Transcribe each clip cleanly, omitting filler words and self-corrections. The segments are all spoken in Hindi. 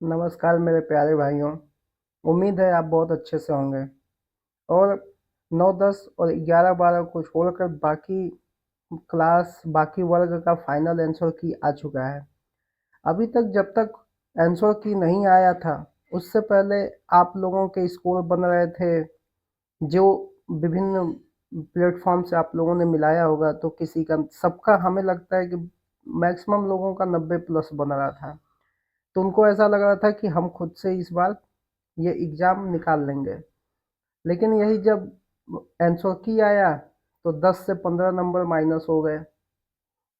नमस्कार मेरे प्यारे भाइयों। उम्मीद है आप बहुत अच्छे से होंगे। और 9, 10 और 11, 12 को छोड़कर बाकी क्लास बाकी वर्ग का फाइनल आंसर की आ चुका है। अभी तक जब तक आंसर की नहीं आया था, उससे पहले आप लोगों के स्कोर बन रहे थे, जो विभिन्न प्लेटफॉर्म से आप लोगों ने मिलाया होगा। तो किसी का, सबका हमें लगता है कि मैक्सिमम लोगों का 90 प्लस बन रहा था। तो उनको ऐसा लग रहा था कि हम खुद से इस बार ये एग्ज़ाम निकाल लेंगे। लेकिन यही जब आंसर की आया तो 10 से 15 नंबर माइनस हो गए।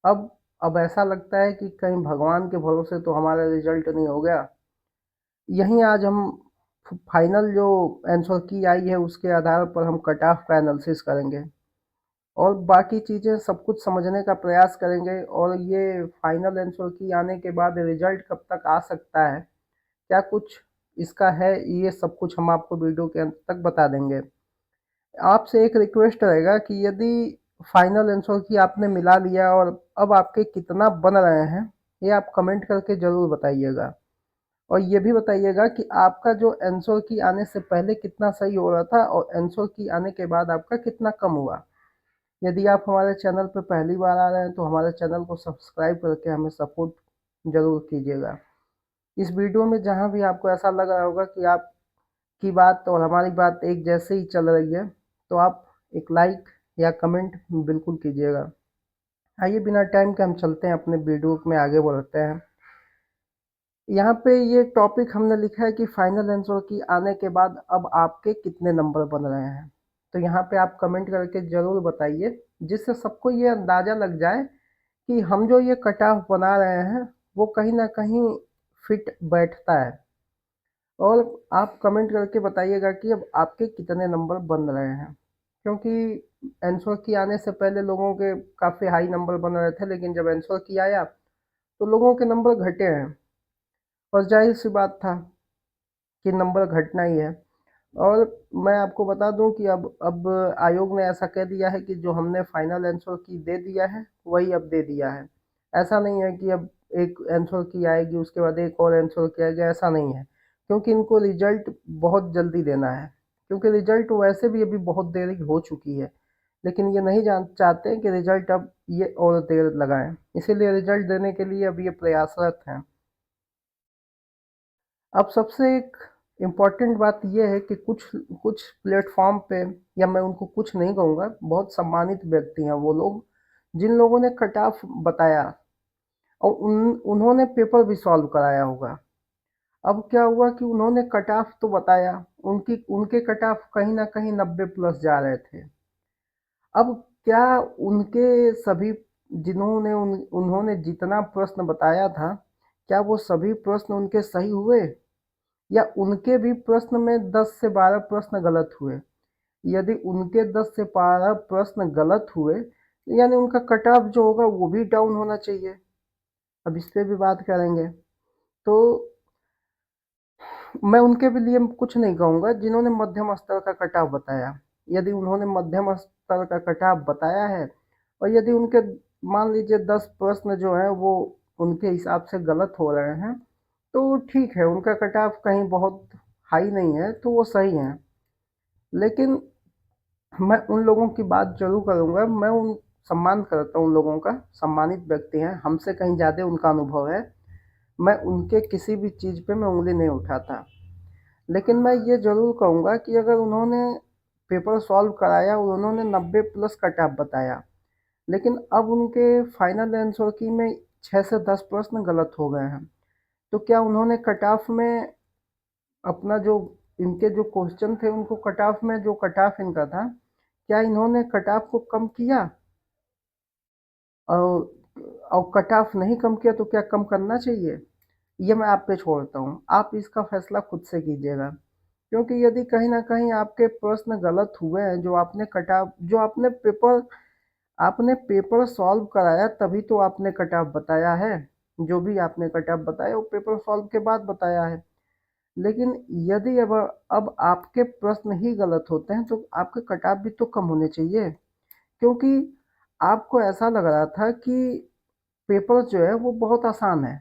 अब अब ऐसा लगता है कि कहीं भगवान के भरोसे तो हमारा रिजल्ट नहीं हो गया। यहीं आज हम फाइनल जो आंसर की आई है उसके आधार पर हम कट ऑफ का एनालिसिस करेंगे और बाकी चीज़ें सब कुछ समझने का प्रयास करेंगे। और ये फाइनल आंसर की आने के बाद रिजल्ट कब तक आ सकता है, क्या कुछ इसका है, ये सब कुछ हम आपको वीडियो के अंत तक बता देंगे। आपसे एक रिक्वेस्ट रहेगा कि यदि फाइनल आंसर की आपने मिला लिया और अब आपके कितना बन रहे हैं, ये आप कमेंट करके ज़रूर बताइएगा। और ये भी बताइएगा कि आपका जो आंसर की आने से पहले कितना सही हो रहा था और आंसर की आने के बाद आपका कितना कम हुआ। यदि आप हमारे चैनल पर पहली बार आ रहे हैं तो हमारे चैनल को सब्सक्राइब करके हमें सपोर्ट ज़रूर कीजिएगा। इस वीडियो में जहाँ भी आपको ऐसा लग रहा होगा कि आपकी बात और हमारी बात एक जैसे ही चल रही है, तो आप एक लाइक या कमेंट बिल्कुल कीजिएगा। आइए बिना टाइम के हम चलते हैं, अपने वीडियो में आगे बढ़ते हैं। यहाँ पे ये टॉपिक हमने लिखा है कि फाइनल आंसर की आने के बाद अब आपके कितने नंबर बन रहे हैं। तो यहाँ पे आप कमेंट करके ज़रूर बताइए, जिससे सबको ये अंदाज़ा लग जाए कि हम जो ये कट ऑफ बना रहे हैं वो कहीं ना कहीं फिट बैठता है। और आप कमेंट करके बताइएगा कि अब आपके कितने नंबर बन रहे हैं, क्योंकि आंसर की आने से पहले लोगों के काफ़ी हाई नंबर बन रहे थे, लेकिन जब आंसर की आया तो लोगों के नंबर घटे हैं। और जाहिर सी बात था कि नंबर घटना ही है। और मैं आपको बता दूं कि अब आयोग ने ऐसा कह दिया है कि जो हमने फाइनल आंसर की दे दिया है वही अब दे दिया है। ऐसा नहीं है कि अब एक आंसर की आएगी उसके बाद एक और आंसर की आएगी, ऐसा नहीं है। क्योंकि इनको रिजल्ट बहुत जल्दी देना है, क्योंकि रिजल्ट वैसे भी अभी बहुत देरी हो चुकी है। लेकिन ये नहीं जान चाहते कि रिजल्ट अब ये और देर लगाएं, इसीलिए रिजल्ट देने के लिए अब ये प्रयासरत हैं। अब सबसे एक इम्पॉर्टेंट बात यह है कि कुछ कुछ प्लेटफॉर्म पे, या मैं उनको कुछ नहीं कहूँगा, बहुत सम्मानित व्यक्ति हैं वो लोग, जिन लोगों ने कट ऑफ बताया और उन्होंने पेपर भी सॉल्व कराया होगा। अब क्या हुआ कि उन्होंने कट ऑफ तो बताया, उनकी उनके कट ऑफ कहीं ना कहीं 90 प्लस जा रहे थे। अब क्या उनके सभी, जिन्होंने उन्होंने जितना प्रश्न बताया था, क्या वो सभी प्रश्न उनके सही हुए, या उनके भी प्रश्न में 10 से 12 प्रश्न गलत हुए। यदि उनके 10 से 12 प्रश्न गलत हुए, तो यानी उनका कट ऑफ जो होगा वो भी डाउन होना चाहिए। अब इस पे भी बात करेंगे। तो मैं उनके भी लिए कुछ नहीं कहूँगा जिन्होंने मध्यम स्तर का कट ऑफ बताया। यदि उन्होंने मध्यम स्तर का कट ऑफ बताया है और यदि उनके, मान लीजिए 10 प्रश्न जो हैं वो उनके हिसाब से गलत हो रहे हैं, तो ठीक है, उनका कट ऑफ कहीं बहुत हाई नहीं है तो वो सही हैं। लेकिन मैं उन लोगों की बात ज़रूर करूँगा, मैं उन सम्मान करता हूँ उन लोगों का, सम्मानित व्यक्ति हैं, हमसे कहीं ज़्यादा उनका अनुभव है। मैं उनके किसी भी चीज़ पे मैं उँगली नहीं उठाता। लेकिन मैं ये ज़रूर कहूँगा कि अगर उन्होंने पेपर सॉल्व कराया और उन्होंने 90 प्लस कट ऑफ बताया, लेकिन अब उनके फाइनल आंसर की में 6 से 10 प्रश्न गलत हो गए हैं, तो क्या उन्होंने कट ऑफ में अपना जो, इनके जो क्वेश्चन थे उनको कट ऑफ में, जो कट ऑफ इनका था, क्या इन्होंने कट ऑफ को कम किया? और कट ऑफ नहीं कम किया तो क्या कम करना चाहिए? ये मैं आप पे छोड़ता हूँ, आप इसका फैसला खुद से कीजिएगा। क्योंकि यदि कहीं ना कहीं आपके प्रश्न गलत हुए हैं, जो आपने कट ऑफ, जो आपने पेपर सॉल्व कराया तभी तो आपने कट ऑफ बताया है। जो भी आपने कट ऑफ बताया वो पेपर सॉल्व के बाद बताया है। लेकिन यदि अब आपके प्रश्न ही गलत होते हैं तो आपके कट ऑफ भी तो कम होने चाहिए। क्योंकि आपको ऐसा लग रहा था कि पेपर जो है वो बहुत आसान है।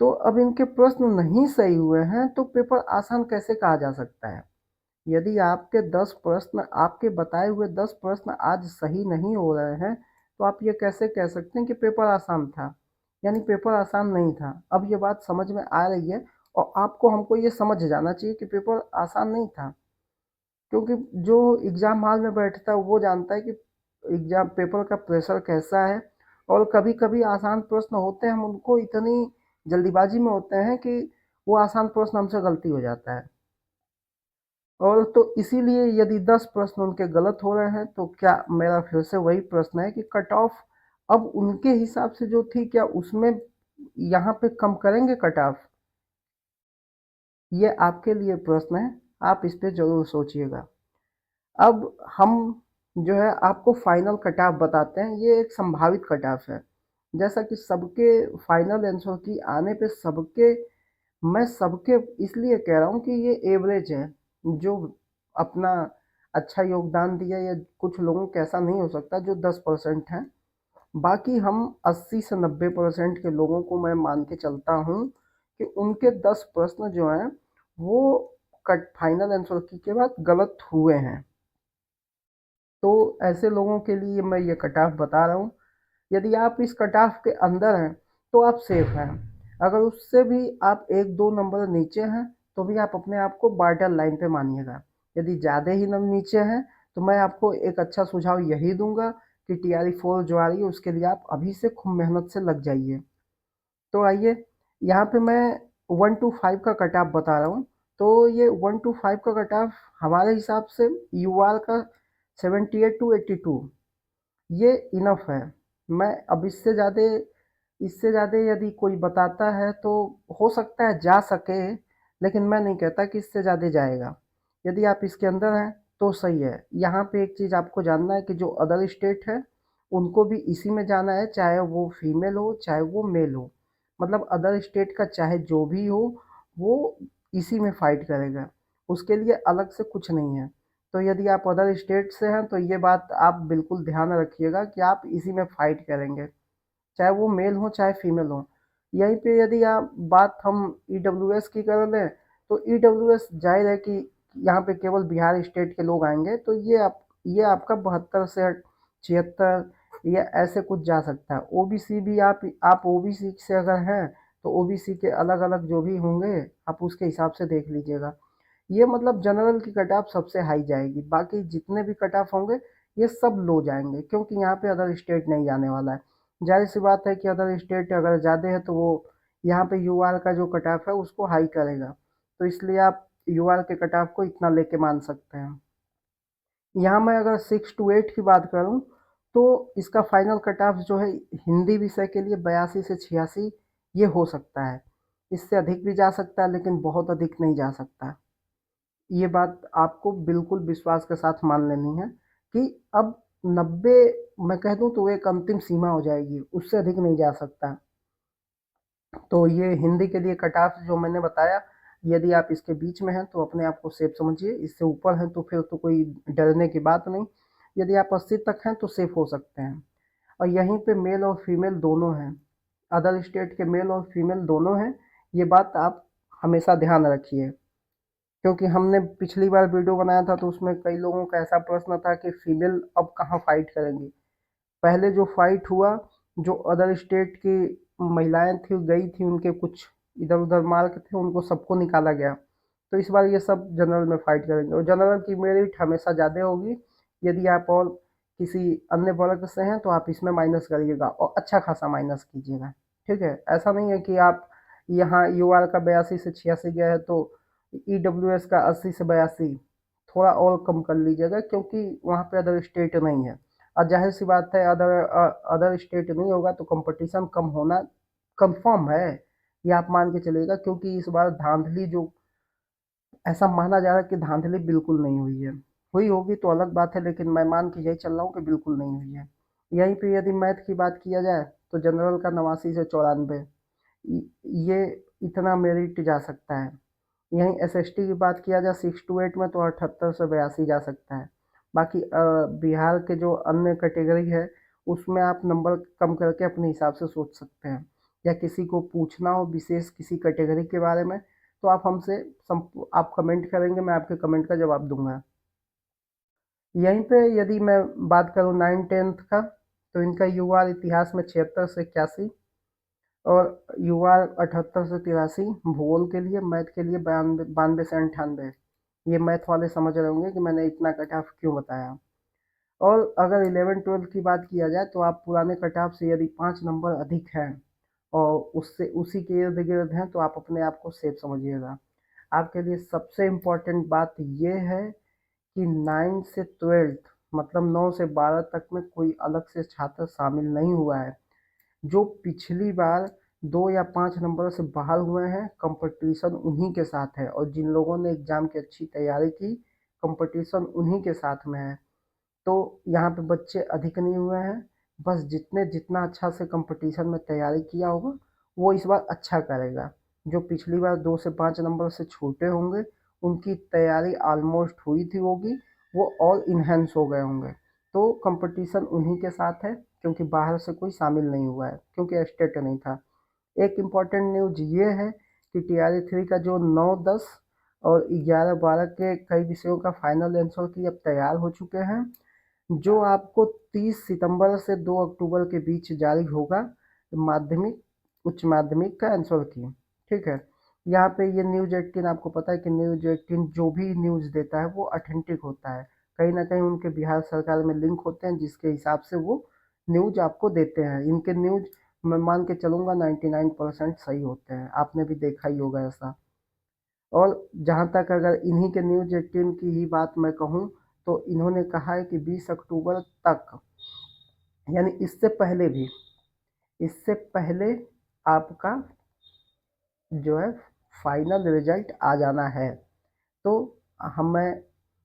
तो अब इनके प्रश्न नहीं सही हुए हैं तो पेपर आसान कैसे कहा जा सकता है? यदि आपके 10 प्रश्न, आपके बताए हुए 10 प्रश्न आज सही नहीं हो रहे हैं, तो आप ये कैसे कह सकते हैं कि पेपर आसान था? यानी पेपर आसान नहीं था। अब ये बात समझ में आ रही है और आपको हमको ये समझ जाना चाहिए कि पेपर आसान नहीं था। क्योंकि जो एग्ज़ाम हॉल में बैठता है वो जानता है कि एग्ज़ाम पेपर का प्रेशर कैसा है, और कभी-कभी आसान प्रश्न होते हैं, हम उनको इतनी जल्दीबाजी में होते हैं कि वो आसान प्रश्न हमसे गलती हो जाता है। और तो इसीलिए यदि 10 प्रश्न उनके गलत हो रहे हैं तो क्या, मेरा फिर से वही प्रश्न है कि कट ऑफ अब उनके हिसाब से जो थी, क्या उसमें यहाँ पे कम करेंगे कट ऑफ? ये आपके लिए प्रश्न है, आप इस पे ज़रूर सोचिएगा। अब हम जो है आपको फाइनल कट ऑफ बताते हैं, ये एक संभावित कट ऑफ है। जैसा कि सबके फाइनल आंसर की आने पे सबके, मैं सबके इसलिए कह रहा हूँ कि ये एवरेज है, जो अपना अच्छा योगदान दिया, या कुछ लोगों का ऐसा नहीं हो सकता जो 10% हैं। बाकी हम 80 से 90% के लोगों को मैं मान के चलता हूँ कि उनके 10 प्रश्न जो हैं वो कट फाइनल आंसर की के बाद गलत हुए हैं। तो ऐसे लोगों के लिए मैं ये कट ऑफ बता रहा हूँ। यदि आप इस कट ऑफ के अंदर हैं तो आप सेफ हैं। अगर उससे भी आप एक दो नंबर नीचे हैं तो भी आप अपने आप को बॉर्डर लाइन पे मानिएगा। यदि ज़्यादा ही नंबर नीचे हैं तो मैं आपको एक अच्छा सुझाव यही दूंगा कि TRE 4 जो आ रही है उसके लिए आप अभी से खूब मेहनत से लग जाइए। तो आइए, यहाँ पे मैं 1 to 5 का कट ऑफ बता रहा हूँ। तो ये 1 to 5 का कट ऑफ हमारे हिसाब से UR का 78 to 82 ये इनफ है। मैं अब इससे ज़्यादा यदि कोई बताता है तो हो सकता है जा सके, लेकिन मैं नहीं कहता कि इससे ज़्यादा जाएगा। यदि आप इसके अंदर हैं तो सही है। यहाँ पे एक चीज़ आपको जानना है कि जो अदर स्टेट है उनको भी इसी में जाना है, चाहे वो फीमेल हो चाहे वो मेल हो। मतलब अदर स्टेट का चाहे जो भी हो, वो इसी में फाइट करेगा, उसके लिए अलग से कुछ नहीं है। तो यदि आप अदर स्टेट से हैं तो ये बात आप बिल्कुल ध्यान रखिएगा कि आप इसी में फाइट करेंगे, चाहे वो मेल हो चाहे फीमेल हो। यहीं पे यदि आप बात हम EWS की कर लें तो EWS जाहिर है कि यहाँ पे केवल बिहार स्टेट के लोग आएंगे, तो ये आपका 72 से 76 या ऐसे कुछ जा सकता है। OBC भी आप OBC से अगर हैं तो OBC के अलग अलग जो भी होंगे आप उसके हिसाब से देख लीजिएगा। ये मतलब जनरल की कट ऑफ सबसे हाई जाएगी, बाकी जितने भी कट ऑफ होंगे ये सब लो जाएंगे, क्योंकि यहाँ पे अदर स्टेट नहीं जाने वाला है। जाहिर सी बात है कि अदर स्टेट अगर ज़्यादा है तो वो यहाँ पे UR का जो कट ऑफ है उसको हाई करेगा, तो इसलिए आप UR के कट ऑफ को इतना लेके मान सकते हैं। यहाँ मैं अगर 6 to 8 की बात करूँ तो इसका फाइनल कट ऑफ जो है हिंदी विषय के लिए 82 से 86 ये हो सकता है। इससे अधिक भी जा सकता है लेकिन बहुत अधिक नहीं जा सकता। ये बात आपको बिल्कुल विश्वास के साथ मान लेनी है कि अब 90 मैं कह दूं तो एक अंतिम सीमा हो जाएगी, उससे अधिक नहीं जा सकता। तो ये हिंदी के लिए कट ऑफ जो मैंने बताया, यदि आप इसके बीच में हैं तो अपने आप को सेफ समझिए, इससे ऊपर हैं तो फिर तो कोई डरने की बात नहीं। यदि आप 80 तक हैं तो सेफ हो सकते हैं। और यहीं पे मेल और फीमेल दोनों हैं, अदर स्टेट के मेल और फीमेल दोनों हैं, ये बात आप हमेशा ध्यान रखिए। क्योंकि हमने पिछली बार वीडियो बनाया था तो उसमें कई लोगों का ऐसा प्रश्न था कि फीमेल अब कहाँ फाइट करेंगी। पहले जो फाइट हुआ, जो अदर स्टेट की महिलाएं थी गई थी, उनके कुछ इधर उधर मार्क थे, उनको सबको निकाला गया। तो इस बार ये सब जनरल में फाइट करेंगे और जनरल की मेरिट हमेशा ज़्यादा होगी। यदि आप और किसी अन्य वर्ग से हैं तो आप इसमें माइनस करिएगा और अच्छा खासा माइनस कीजिएगा। ठीक है, ऐसा नहीं है कि आप यहाँ UR का 82 से 86 गया है तो EWS का 80 से 82 थोड़ा और कम कर लीजिएगा, क्योंकि वहाँ पे अदर स्टेट नहीं है। और जाहिर सी बात है अदर स्टेट नहीं होगा तो कंपटीशन कम होना कंफर्म है, ये आप मान के चलिएगा। क्योंकि इस बार धांधली जो, ऐसा माना जा रहा है कि धांधली बिल्कुल नहीं हुई है। हुई होगी तो अलग बात है, लेकिन मैं मान के यही चल रहा हूँ कि बिल्कुल नहीं हुई है। यहीं पे यदि मैथ की बात किया जाए तो जनरल का 89 से 94 ये इतना मेरिट जा सकता है। यहीं SST की बात किया जाए 6 to 8 में तो 78 से 82 जा सकता है। बाकी बिहार के जो अन्य कैटेगरी है उसमें आप नंबर कम करके अपने हिसाब से सोच सकते हैं। या किसी को पूछना हो विशेष किसी कैटेगरी के बारे में, तो आप हमसे आप कमेंट करेंगे, मैं आपके कमेंट का जवाब दूंगा। यहीं पे यदि मैं बात करूँ 9-10 का, तो इनका यूआर इतिहास में 76 से 81 और यूआर 78 से 83, भूगोल के लिए, मैथ के लिए 92 से 98। ये मैथ वाले समझ रहे होंगे कि मैंने इतना कट ऑफ क्यों बताया। और अगर 11-12 की बात किया जाए तो आप पुराने कट ऑफ से यदि 5 नंबर अधिक हैं और उससे उसी के इर्द गिर्द हैं तो आप अपने आप को सेफ समझिएगा। आपके लिए सबसे इम्पोर्टेंट बात यह है कि 9 से 12 मतलब 9 से 12 तक में कोई अलग से छात्र शामिल नहीं हुआ है। जो पिछली बार 2 या 5 नंबर से बाहर हुए हैं, कंपटीशन उन्हीं के साथ है, और जिन लोगों ने एग्ज़ाम की अच्छी तैयारी की, कंपटीशन उन्हीं के साथ में है। तो यहाँ पे बच्चे अधिक नहीं हुए हैं, बस जितना अच्छा से कंपटीशन में तैयारी किया होगा वो इस बार अच्छा करेगा। जो पिछली बार 2 से 5 नंबर से छूटे होंगे उनकी तैयारी ऑलमोस्ट हुई थी होगी, वो और इन्हेंस हो गए होंगे। तो कंपटीशन उन्हीं के साथ है, क्योंकि बाहर से कोई शामिल नहीं हुआ है, क्योंकि स्टेट नहीं था। एक इम्पॉर्टेंट न्यूज ये है कि TRE 3 का जो 9-10 और 11-12 के कई विषयों का फाइनल आंसर की अब तैयार हो चुके हैं, जो आपको 30 सितंबर से 2 अक्टूबर के बीच जारी होगा, माध्यमिक उच्च माध्यमिक का आंसर की। ठीक है, यहाँ पे ये न्यूज़ 18, आपको पता है कि न्यूज़ 18 जो भी न्यूज़ देता है वो ऑथेंटिक होता है। कहीं ना कहीं उनके बिहार सरकार में लिंक होते हैं जिसके हिसाब से वो न्यूज़ आपको देते हैं। इनके न्यूज़ मैं मान के चलूँगा 99% सही होते हैं, आपने भी देखा ही होगा ऐसा। और जहाँ तक अगर इन्हीं के न्यूज़ 18 की ही बात मैं कहूँ, तो इन्होंने कहा है कि 20 अक्टूबर तक, यानी इससे पहले आपका जो है फाइनल रिजल्ट आ जाना है। तो मैं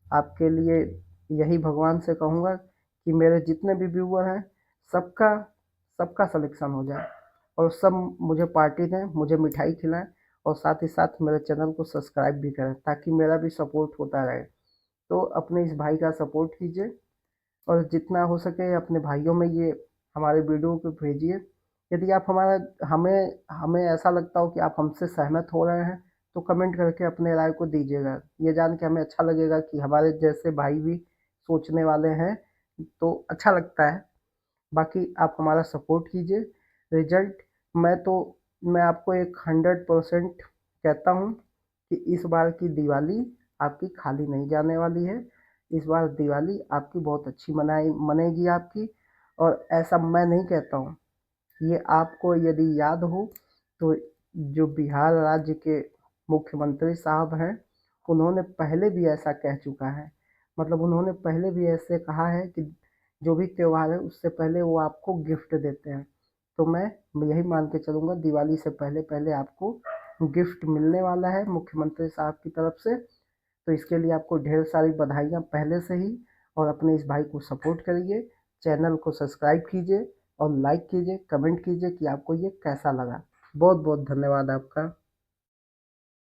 आपके लिए यही भगवान से कहूँगा कि मेरे जितने भी व्यूअर हैं सबका सबका सिलेक्शन हो जाए, और सब मुझे पार्टी दें, मुझे मिठाई खिलाएं, और साथ ही साथ मेरे चैनल को सब्सक्राइब भी करें ताकि मेरा भी सपोर्ट होता रहे। तो अपने इस भाई का सपोर्ट कीजिए, और जितना हो सके अपने भाइयों में ये हमारे वीडियो को भेजिए। यदि आप हमारा हमें हमें ऐसा लगता हो कि आप हमसे सहमत हो रहे हैं तो कमेंट करके अपने राय को दीजिएगा। ये जान के हमें अच्छा लगेगा कि हमारे जैसे भाई भी सोचने वाले हैं, तो अच्छा लगता है। बाकी आप हमारा सपोर्ट कीजिए। रिजल्ट मैं तो मैं आपको एक 100% कहता हूँ कि इस बार की दिवाली आपकी खाली नहीं जाने वाली है। इस बार दिवाली आपकी बहुत अच्छी मनेगी आपकी। और ऐसा मैं नहीं कहता हूँ, ये आपको यदि याद हो तो जो बिहार राज्य के मुख्यमंत्री साहब हैं, उन्होंने पहले भी ऐसा कह चुका है। मतलब उन्होंने पहले भी ऐसे कहा है कि जो भी त्यौहार है उससे पहले वो आपको गिफ्ट देते हैं। तो मैं यही मान के चलूँगा दिवाली से पहले पहले आपको गिफ्ट मिलने वाला है मुख्यमंत्री साहब की तरफ से। तो इसके लिए आपको ढेर सारी बधाइयाँ पहले से ही। और अपने इस भाई को सपोर्ट करिए, चैनल को सब्सक्राइब कीजिए और लाइक कीजिए, कमेंट कीजिए कि आपको ये कैसा लगा। बहुत बहुत धन्यवाद आपका।